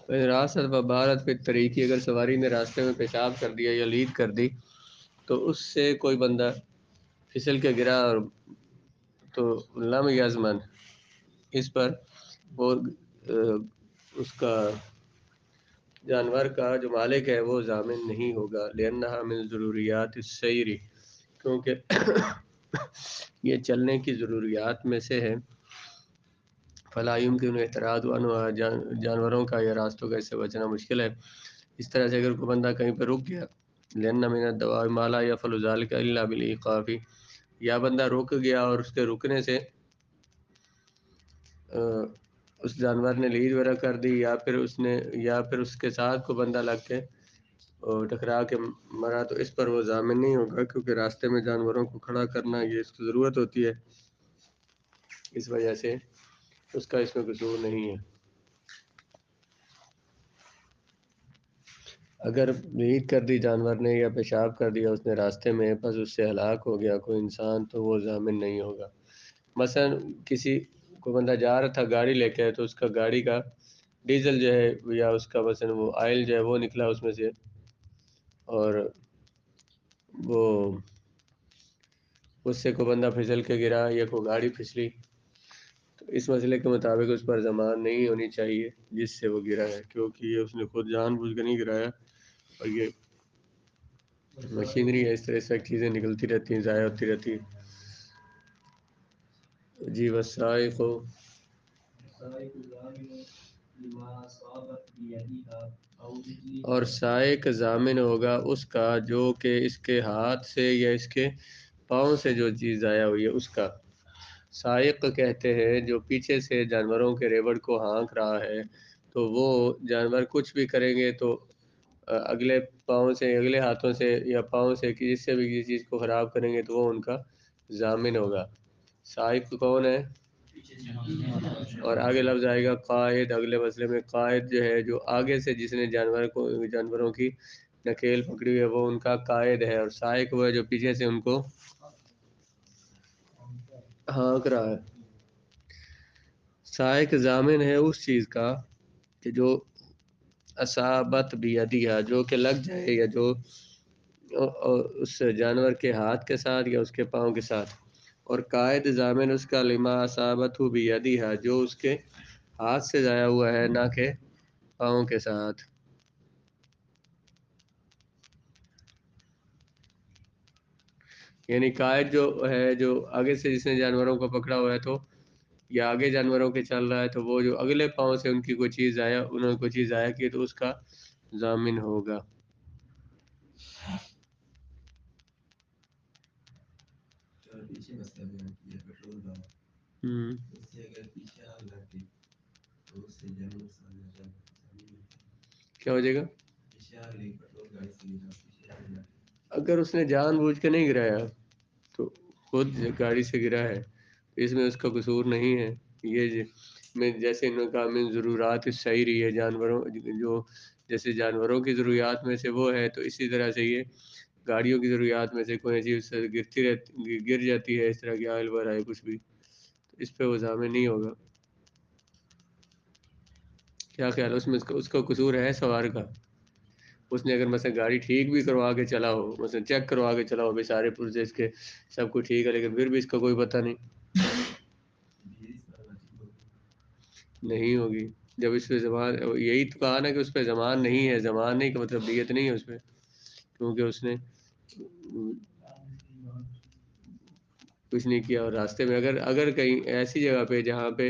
راست و بھارت پہ طریقی، اگر سواری نے راستے میں پیشاب کر دیا یا لید کر دی تو اس سے کوئی بندہ پھسل کے گرا اور تو لم یزمن، اس پر وہ اس کا جانور کا جو مالک ہے وہ ضامن نہیں ہوگا، لأنها من ضروریات السیر، کیونکہ یہ چلنے کی ضروریات میں سے ہے، فلا يمكن اعتراض عنها، جانوروں کا یا راستوں کا اس سے بچنا مشکل ہے۔ اس طرح سے اگر کوئی بندہ کہیں پہ رک گیا، لأن من الدواء ما لا يفعل ذلك الا بالإيقاف، یا بندہ رک گیا اور اس کے رکنے سے اس جانور نے لید وغیرہ کر دی، یا پھر اس کے ساتھ کو بندہ لگ کے اور ٹکرا کے مرا، تو اس پر وہ ضامن نہیں ہوگا، کیونکہ راستے میں جانوروں کو کھڑا کرنا یہ اس کی ضرورت ہوتی ہے، اس وجہ سے اس کا اس میں قصور نہیں ہے۔ اگر لید کر دی جانور نے یا پیشاب کر دیا اس نے راستے میں، بس اس سے ہلاک ہو گیا کوئی انسان، تو وہ ضامن نہیں ہوگا۔ مثلا کسی کو بندہ جا رہا تھا گاڑی لے کے، تو اس کا گاڑی کا ڈیزل جو ہے یا اس کا مثلا وہ آئل جو ہے وہ نکلا اس میں سے، اور وہ اس سے کوئی بندہ پھسل کے گرا یا کوئی گاڑی پھسلی، تو اس مسئلے کے مطابق اس پر ضمان نہیں ہونی چاہیے جس سے وہ گرا ہے، کیونکہ یہ اس نے خود جان بوجھ کے نہیں گرایا، اور یہ مشینری ہے، اس طرح سے چیزیں نکلتی رہتی ہیں، ضائع ہوتی رہتی ہیں۔ جی والسائق، اور سائق ضامن ہوگا اس کا جو کہ اس کے ہاتھ سے یا اس کے پاؤں سے جو چیز ضائع ہوئی ہے اس کا۔ سائق کہتے ہیں جو پیچھے سے جانوروں کے ریوڑ کو ہانک رہا ہے، تو وہ جانور کچھ بھی کریں گے تو اگلے پاؤں سے، اگلے ہاتھوں سے یا پاؤں سے جس سے بھی کسی چیز کو خراب کریں گے تو وہ ان کا ضامن ہوگا۔ سائق کون ہے؟ اور آگے لفظ آئے گا قائد، اگلے مسئلے میں قائد جو ہے جو آگے سے جس نے جانوروں کی نکیل پکڑی ہوئی ہے وہ ان کا قائد ہے، اور سائق وہ ہے جو پیچھے سے ان کو ہانک رہا ہے۔ سائق ضامن ہے اس چیز کا کہ جو اصابت بیدیہا، جو کہ لگ جائے یا جو اس جانور کے ہاتھ کے ساتھ یا اس کے پاؤں کے ساتھ، اور قائد ضامن اس کا لما اصابت بیدیہا، جو اس کے ہاتھ سے ضائع ہوا ہے نہ کہ پاؤں کے ساتھ۔ یعنی قائد جو ہے جو آگے سے جس نے جانوروں کو پکڑا ہوا ہے تو یا آگے جانوروں کے چل رہا ہے، تو وہ جو اگلے پاؤں سے ان کی کوئی چیز ضائع، انہوں نے کوئی چیز ضائع کی تو اس کا ضامن ہوگا۔ کیا ہو جائے گا؟ اگر اس نے جان بوجھ کے نہیں گرایا تو خود گاڑی سے گرا ہے، اس میں اس کا قصور نہیں ہے۔ یہ میں جیسے انہوں نے کہا من ضرورات السیری ہے، جانوروں جو جیسے جانوروں کی ضروریات میں سے وہ ہے، تو اسی طرح سے یہ گاڑیوں کی ضروریات میں سے کوئی چیز سے گر جاتی ہے، اس طرح کی آئل وغیرہ ہے کچھ بھی، تو اس پہ وہ ضامن نہیں ہوگا۔ کیا خیال ہے؟ اس میں اس کا قصور ہے سوار کا؟ اس نے اگر مثلا گاڑی ٹھیک بھی کروا کے چلا ہو، مثلا چیک کروا کے چلا ہو بھائی سارے پرزے اس کے سب کچھ ٹھیک ہے، لیکن پھر بھی اس کا کوئی پتہ نہیں ہوگی، جب اس پہ زمان، یہی تو کہا نا کہ اس پہ زمان نہیں ہے، زمان نہیں کا مطلب دیت نہیں ہے اس پہ، کیونکہ اس نے کچھ نہیں کیا، اور راستے میں اگر کہیں ایسی جگہ پہ جہاں پہ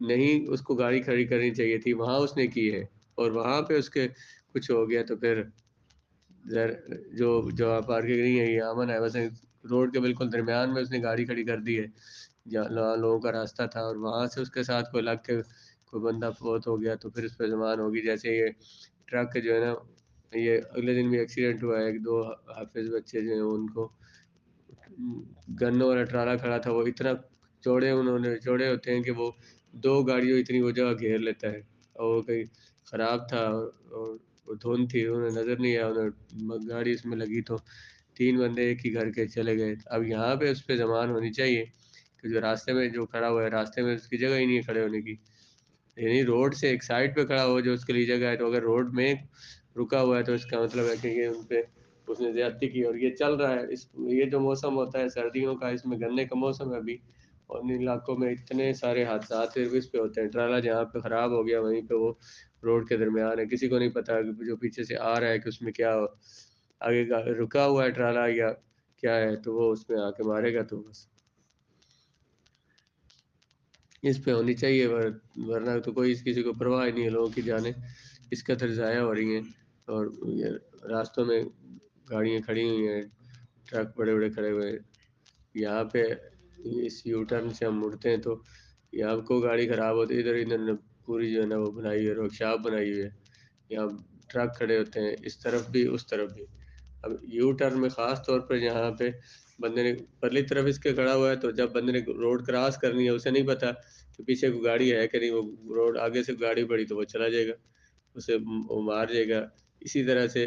نہیں اس کو گاڑی کھڑی کرنی چاہیے تھی وہاں اس نے کی ہے، اور وہاں پہ اس کے کچھ ہو گیا، تو پھر جو پارکنگ نہیں ہے یہ امن ہے، ویسے روڈ کے بالکل درمیان میں اس نے گاڑی کھڑی کر دی ہے جہاں لوگوں کا راستہ تھا، اور وہاں سے اس کے ساتھ کوئی لگ کے کوئی بندہ فوت ہو گیا تو پھر اس پہ زمان ہوگی۔ جیسے یہ ٹرک جو ہے نا، یہ اگلے دن بھی ایکسیڈنٹ ہوا ہے، ایک دو حافظ بچے جو ہیں ان کو گنوں والا ٹرالا کھڑا تھا، وہ اتنا چوڑے ہوتے ہیں کہ وہ دو گاڑیوں اتنی وہ جگہ گھیر لیتا ہے، اور وہ کہیں خراب تھا اور وہ دھند تھی، انہیں نظر نہیں آیا، انہیں گاڑی اس میں لگی تو تین بندے ایک ہی گھر کے چلے گئے۔ اب یہاں پہ اس پہ زمان ہونی چاہیے کہ جو راستے میں جو کھڑا ہوا ہے، راستے میں اس کی جگہ ہی نہیں ہے کھڑے ہونے کی، یعنی روڈ سے ایک سائڈ پہ کھڑا ہو جو اس کے لیے جگہ ہے، تو اگر روڈ میں رکا ہوا ہے تو اس کا مطلب ہے کہ یہ ان پہ اس نے زیادتی کی، اور یہ چل رہا ہے۔ یہ جو موسم ہوتا ہے سردیوں کا، اس میں گنے کا موسم ہے ابھی، اور ان علاقوں میں اتنے سارے حادثات صرف اس پہ ہوتے ہیں۔ ٹرالا جہاں پہ خراب ہو گیا وہیں پہ وہ روڈ کے درمیان ہے، کسی کو نہیں پتا کہ جو پیچھے سے آ رہا ہے کہ اس میں کیا آگے کا رکا ہوا ہے ٹرالا یا کیا ہے، تو وہ اس میں آ کے مارے گا۔ تو بس اس پہ ہونی چاہیے، ورنہ تو کوئی کسی کو پرواہ نہیں ہے۔ لوگوں کی جانیں اس قدر ضائع ہو رہی ہیں، اور یہ راستوں میں گاڑیاں کھڑی ہوئی ہیں، ٹرک بڑے بڑے کھڑے ہوئے ہیں۔ یہاں پہ اس یو ٹرن سے ہم مڑتے ہیں تو یہاں کو گاڑی خراب ہوتی ہے، ادھر ادھر نے پوری جو ہے نا وہ بنائی ہوئی ہے، ورکشاپ بنائی ہوئی ہے، یہاں ٹرک کھڑے ہوتے ہیں اس طرف بھی اس طرف بھی۔ اب یو ٹرن میں خاص طور پر یہاں پہ بندے نے پرلی طرف اس کے کھڑا ہوا ہے، تو جب بندے نے روڈ کراس کرنی ہے اسے نہیں پتا کہ پیچھے کوئی گاڑی ہے کہ نہیں، وہ روڈ آگے سے گاڑی بڑی تو وہ چلا جائے گا، اسے وہ مار جائے گا۔ اسی طرح سے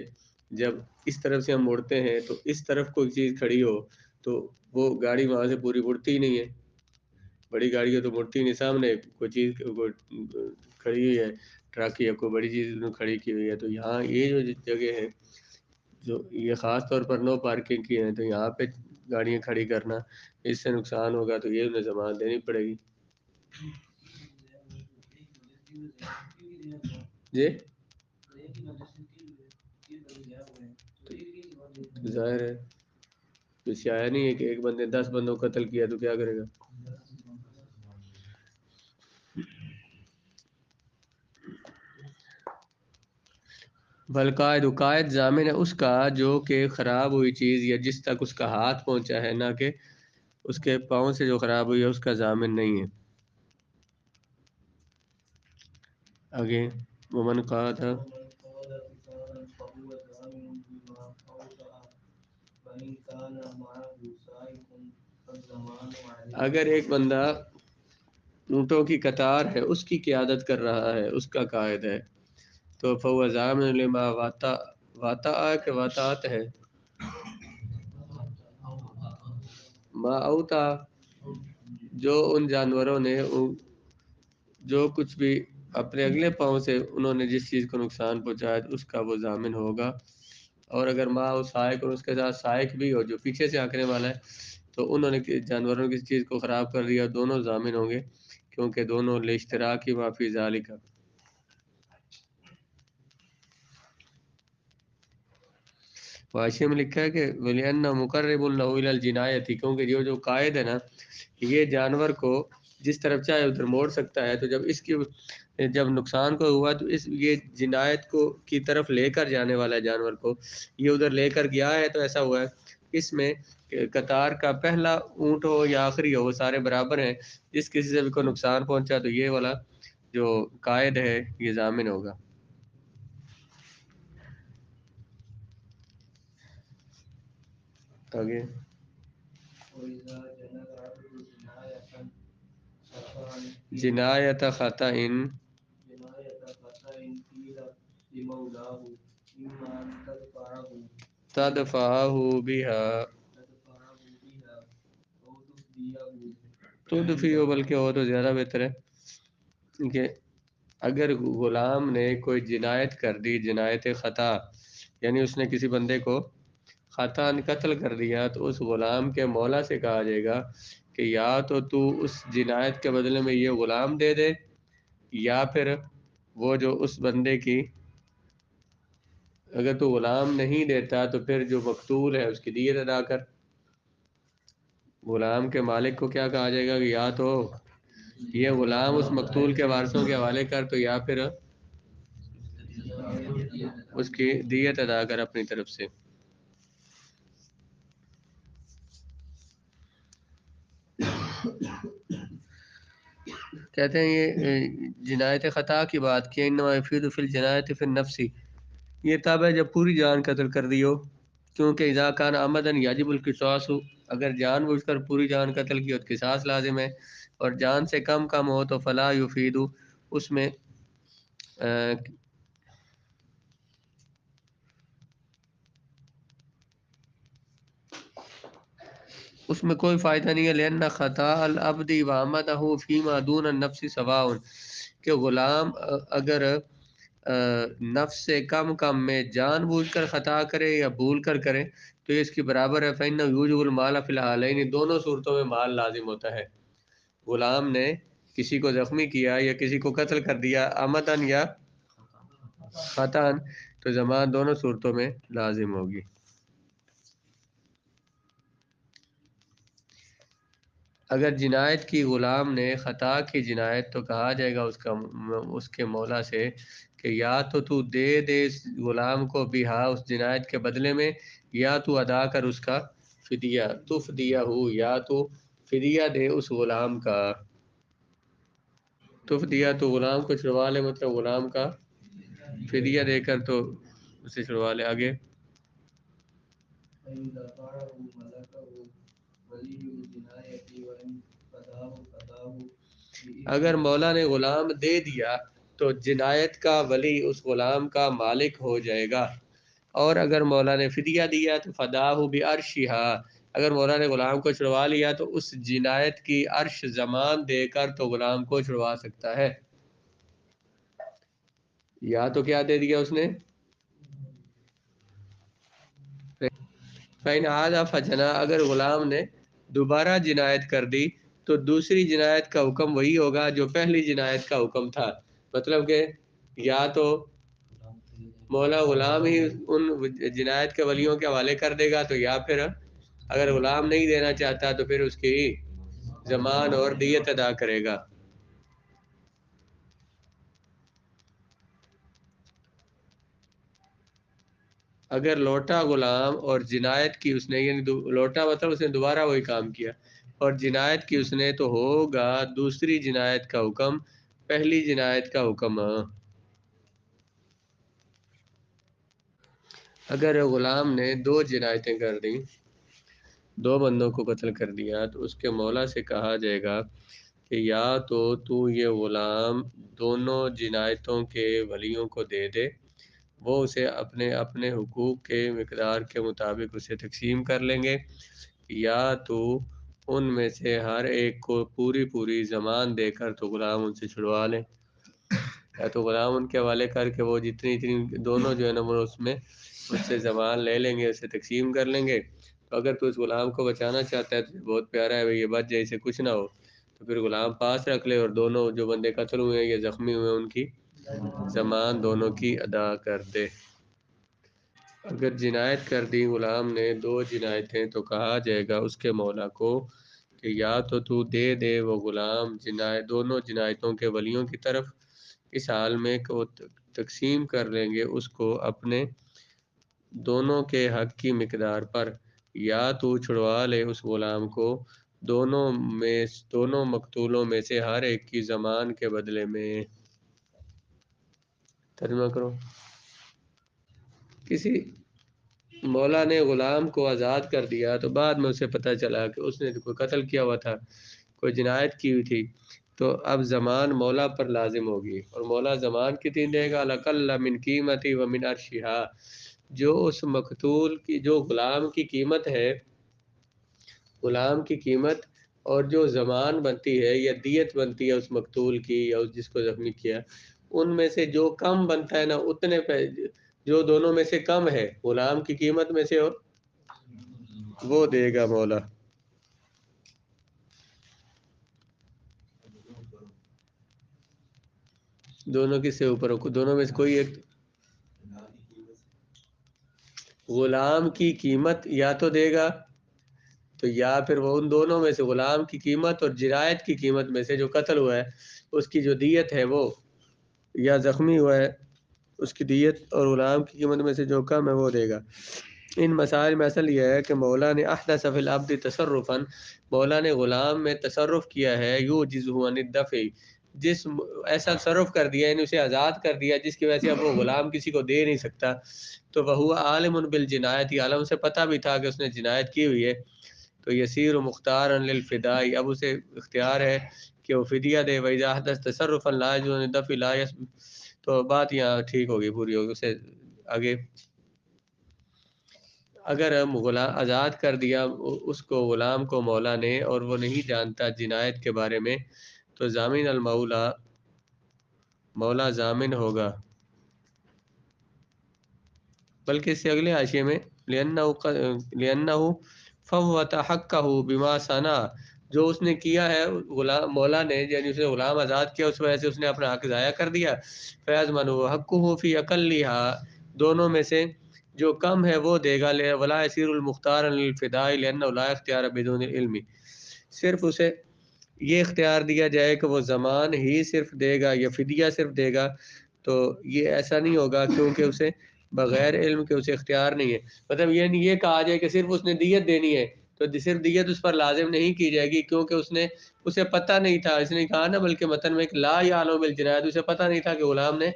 جب اس طرف سے ہم مڑتے ہیں تو اس طرف کوئی چیز کھڑی ہو تو وہ گاڑی وہاں سے پوری مڑتی ہی نہیں ہے، بڑی گاڑی ہے تو مڑتی نہیں، سامنے کوئی چیز کھڑی ہوئی ہے، ٹرک یا کوئی بڑی چیز کھڑی کی ہوئی ہے۔ تو یہاں یہ جو جگہ ہے جو یہ خاص طور پر نو پارکنگ کی ہیں، تو یہاں پہ گاڑیاں کھڑی کرنا، اس سے نقصان ہوگا تو یہ انہیں ضمانت دینی پڑے گی۔ جی ظاہر ہے کچھ آیا نہیں ہے کہ ایک بندے 10 بندوں کو قتل کیا تو کیا کرے گا۔ بالقائد قائد ضامن ہے اس کا جو کہ خراب ہوئی چیز یا جس تک اس کا ہاتھ پہنچا ہے، نہ کہ اس کے پاؤں سے جو خراب ہوئی ہے اس کا ضامن نہیں ہے۔ آگے ومن کہا تھا اگر ایک بندہ اونٹوں کی قطار ہے اس کی قیادت کر رہا ہے، اس کا قائد ہے، تو فهو ضامن لما واطا کہ واطات ہے، ما اوتا جو ان جانوروں نے جو کچھ بھی اپنے اگلے پاؤں سے انہوں نے جس چیز کو نقصان پہنچایا اس کا وہ ضامن ہوگا۔ اور اگر ماں اس سائق اور اس کے ساتھ سائق بھی ہو جو پیچھے سے آکنے والا ہے، تو انہوں نے جانوروں کی چیز کو خراب کر دیا، دونوں ضامن ہوں گے، کیونکہ دونوں لاشتراک معافی ذالک۔ واشی میں لکھا ہے کہ وَلِأَنَّهُ مُقَرِّبٌ لَهُ إِلَى الْجِنَایَةِ، کیونکہ جو قائد ہے نا یہ جانور کو جس طرف چاہے ادھر موڑ سکتا ہے، تو جب نقصان کو ہوا تو یہ جنایت کو کی طرف لے کر جانے والا جانور کو یہ ادھر لے کر گیا ہے، تو ایسا ہوا ہے اس میں قطار کا پہلا اونٹ ہو یا آخری ہو وہ سارے برابر ہیں، جس کسی سے بھی کوئی نقصان پہنچا تو یہ والا جو قائد ہے یہ ضامن ہوگا۔ آگے جنایت خطا تدفعہ بها تدفعہ، بلکہ ہو تو زیادہ بہتر ہے کہ اگر غلام نے کوئی جنایت کر دی، جنایت خطا یعنی اس نے کسی بندے کو خطا قتل کر دیا، تو اس غلام کے مولا سے کہا جائے گا کہ یا تو اس جنایت کے بدلے میں یہ غلام دے دے، یا پھر وہ جو اس بندے کی، اگر تو غلام نہیں دیتا تو پھر جو مقتول ہے اس کی دیت ادا کر۔ غلام کے مالک کو کیا کہا جائے گا کہ یا تو یہ غلام اس مقتول کے وارثوں کے حوالے کر، تو یا پھر اس کی دیت ادا کر اپنی طرف سے۔ کہتے ہیں یہ جنایت خطا کی بات کی، انما یفید فی الجنایت فی النفس، یہ تب ہے جب پوری جان قتل کر دی ہو، کیونکہ اذا کان عمدا یجب القصاص، اگر جان بوجھ کر پوری جان قتل کی ہو تو قصاص لازم ہے، اور جان سے کم ہو تو فلا یفید، اس میں کوئی فائدہ نہیں ہے، لأن خطا العبد وعمدہ فیما دون النفس سواء، کہ غلام اگر نفس سے کم کم میں جان بوجھ کر خطا کرے یا بھول کر کرے تو یہ اس کی برابر ہے، فَإِنَّهُ يُوجِبُ الْمَالَ فِي الْحَالَيْنِ، دونوں صورتوں میں مال لازم ہوتا ہے۔ غلام نے کسی کو زخمی کیا یا کسی کو قتل کر دیا عمدن یا خطأً تو زمان دونوں صورتوں میں لازم ہوگی۔ اگر جنایت کی غلام نے خطا کی جنایت تو کہا جائے گا اس کے مولا سے کہ یا تو دے دے اس غلام کو بھی ہاں اس جنایت کے بدلے میں، یا تو ادا کر اس کا فدیہ، تو فدیہ ہو، یا تو فدیہ دے اس غلام کا، تو فدیہ تو غلام کو چھڑوا لے، مطلب غلام کا فدیہ دے کر تو اسے چھڑوا لے۔ آگے اگر مولا نے غلام دے دیا تو جنایت کا ولی اس غلام کا مالک ہو جائے گا، اور اگر مولا نے فدیہ دیا تو فداہ بعرشہا، اگر مولا نے غلام کو چھڑوا لیا تو اس جنایت کی عرش زمان دے کر تو غلام کو چھڑوا سکتا ہے۔ یا تو کیا دے دیا اس نے، فَإِنْ عَادَ فَجَنَا، اگر غلام نے دوبارہ جنایت کر دی تو دوسری جنایت کا حکم وہی ہوگا جو پہلی جنایت کا حکم تھا، مطلب کہ یا تو مولا غلام ہی ان جنایت کے ولیوں کے حوالے کر دے گا، تو یا پھر اگر غلام نہیں دینا چاہتا تو پھر اس کی ضمان اور دیت ادا کرے گا۔ اگر لوٹا غلام اور جنایت کی اس نے، یعنی لوٹا مطلب اس نے دوبارہ وہی کام کیا، اور جنایت کی اس نے تو ہوگا دوسری جنایت کا حکم پہلی جنایت کا حکم۔ اگر غلام نے دو جنایتیں کر دیں، دو بندوں کو قتل کر دیا، تو اس کے مولا سے کہا جائے گا کہ یا تو یہ غلام دونوں جنایتوں کے ولیوں کو دے دے، وہ اسے اپنے اپنے حقوق کے مقدار کے مطابق اسے تقسیم کر لیں گے، یا تو ان میں سے ہر ایک کو پوری ضمان دے کر تو غلام ان سے چھڑوا لیں، یا تو غلام ان کے حوالے کر کے وہ جتنی دونوں جو ہے نا وہ اس میں اس سے ضمان لے لیں گے، اسے تقسیم کر لیں گے۔ تو اگر تو اس غلام کو بچانا چاہتا ہے تو بہت پیارا ہے بھئی یہ بچ جائے، اسے کچھ نہ ہو، تو پھر غلام پاس رکھ لے اور دونوں جو بندے قتل ہوئے ہیں یا زخمی ہوئے ہیں ان کی ضمان دونوں کی ادا کر دے۔ اگر جنایت کر دی غلام نے دو جنایتیں تو کہا جائے گا اس کے مولا کو کہ یا تو دے دے وہ غلام دونوں جنایتوں کے ولیوں کی طرف، اس حال میں کہ وہ تقسیم کر لیں گے اس کو اپنے دونوں کے حق کی مقدار پر، یا تو چھڑوا لے اس غلام کو دونوں مقتولوں میں سے ہر ایک کی ضمان کے بدلے میں۔ ترجمہ کرو۔ کسی مولا نے غلام کو آزاد کر دیا تو بعد میں اسے پتہ چلا کہ اس نے کوئی قتل کیا ہوا تھا، کوئی جنایت کی ہوئی تھی، تو اب ضمان مولا پر لازم ہوگی، اور مولا ضمان کتنی دے گا، الاقل من قیمتی و من عرشہا، جو اس مقتول کی جو غلام کی قیمت ہے، غلام کی قیمت اور جو ضمان بنتی ہے یا دیت بنتی ہے اس مقتول کی یا اس جس کو زخمی کیا، ان میں سے جو کم بنتا ہے نا اتنے جو دونوں میں سے کم ہے غلام کی قیمت میں سے، اور وہ دے گا مولا۔ دونوں کس سے اوپر ہو، دونوں میں سے کوئی ایک، غلام کی قیمت یا تو دے گا، تو یا پھر وہ ان دونوں میں سے غلام کی قیمت اور جنایت کی قیمت میں سے جو قتل ہوا ہے اس کی جو دیت ہے وہ، یا زخمی ہوا ہے اس کی دیت اور غلام کی قیمت میں سے جو کم ہے وہ دے گا۔ ان مسائل میں اصل یہ ہے کہ مولا نے احدث فی العبد تصرفا، مولا نے غلام میں تصرف کیا ہے یعجزہ عن الدفع، ایسا تصرف کر دیا یعنی اسے آزاد کر دیا جس کی وجہ سے اب وہ غلام کسی کو دے نہیں سکتا، تو وہ عالم بالجنایت، عالم سے پتہ بھی تھا کہ اس نے جنایت کی ہوئی ہے، تو یسیر مختارا للفداء، اب اسے اختیار ہے کہ وہ فدیہ دے، وَإِذَا أَحْدَثَ تَصَرُّفًا لَا يَجُوزُ عَنِ الدَّفْعِ لَا تو بات یہاں ٹھیک ہوگی، پوری ہوگی۔ اسے آگے اگر آزاد کر دیا اس کو غلام کو مولا نے اور وہ نہیں جانتا جنایت کے بارے میں، تو ضامن المولا مولا ضامن ہوگا، بلکہ اس سے اگلے حاشیے میں لِأَنَّهُ فَوَّتَ حَقَّهُ بِمَا صَنَعَ، جو اس نے کیا ہے غلام مولا نے، یعنی اس نے غلام آزاد کیا، اس وجہ سے اس نے اپنا حق ضائع کر دیا. فَيَضْمَنُهُ حَقُّهُ فِي أَقَلِّهَا، دونوں میں سے جو کم ہے وہ دے گا. وَلَا يَصِيرُ الْمُخْتَارَ لِلْفِدَاءِ لِأَنَّهُ لَا اخْتِيَارَ بِدُونِ الْعِلْمِ، صرف اسے یہ اختیار دیا جائے کہ وہ زمان ہی صرف دے گا یا فدیہ صرف دے گا، تو یہ ایسا نہیں ہوگا کیونکہ اسے بغیر علم کے اسے اختیار نہیں ہے. مطلب یہ نہیں یہ کہا جائے کہ صرف اس نے دیت دینی ہے تو صرف دیت اس پر لازم نہیں کی جائے گی، کیونکہ اسے پتہ نہیں تھا. اس نے کہا نا بلکہ متن میں لا یعلم بالجنایت، اسے پتہ نہیں تھا کہ غلام نے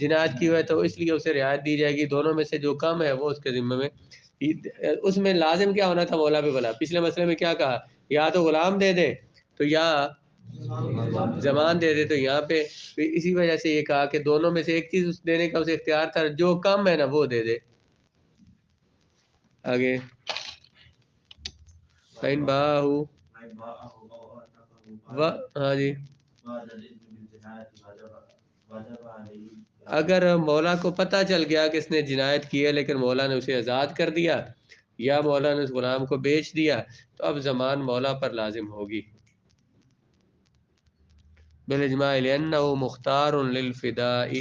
جنایت کی ہوئی ہے، تو اس لیے اسے رعایت دی جائے گی. دونوں میں سے جو کم ہے وہ اس کے ذمہ میں. اس میں لازم کیا ہونا تھا مولا پہ بلا؟ پچھلے مسئلے میں کیا کہا؟ یا تو غلام دے دے تو یا زمان دے دے. تو یہاں پہ اسی وجہ سے یہ کہا کہ دونوں میں سے ایک چیز دینے کا اسے اختیار تھا، جو کم ہے نا وہ دے دے. آگے فَإِنْ بَاعَهُ ہاں جی، اگر مولا کو پتہ چل گیا کہ اس نے جنایت کی ہے لیکن مولا نے اسے آزاد کر دیا یا مولا نے اس غلام کو بیچ دیا، تو اب زمان مولا پر لازم ہوگی. بالاجماع لأنه مختار للفداء،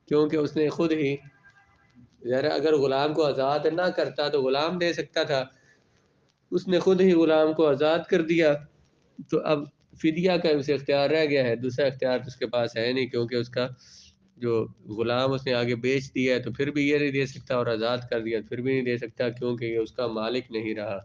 کیونکہ اس نے خود ہی ذرا اگر غلام کو آزاد نہ کرتا تو غلام دے سکتا تھا، اس نے خود ہی غلام کو آزاد کر دیا، تو اب فدیہ کا اسے اختیار رہ گیا ہے. دوسرا اختیار تو اس کے پاس ہے نہیں، کیونکہ اس کا جو غلام اس نے آگے بیچ دیا ہے تو پھر بھی یہ نہیں دے سکتا، اور آزاد کر دیا پھر بھی نہیں دے سکتا، کیونکہ یہ اس کا مالک نہیں رہا.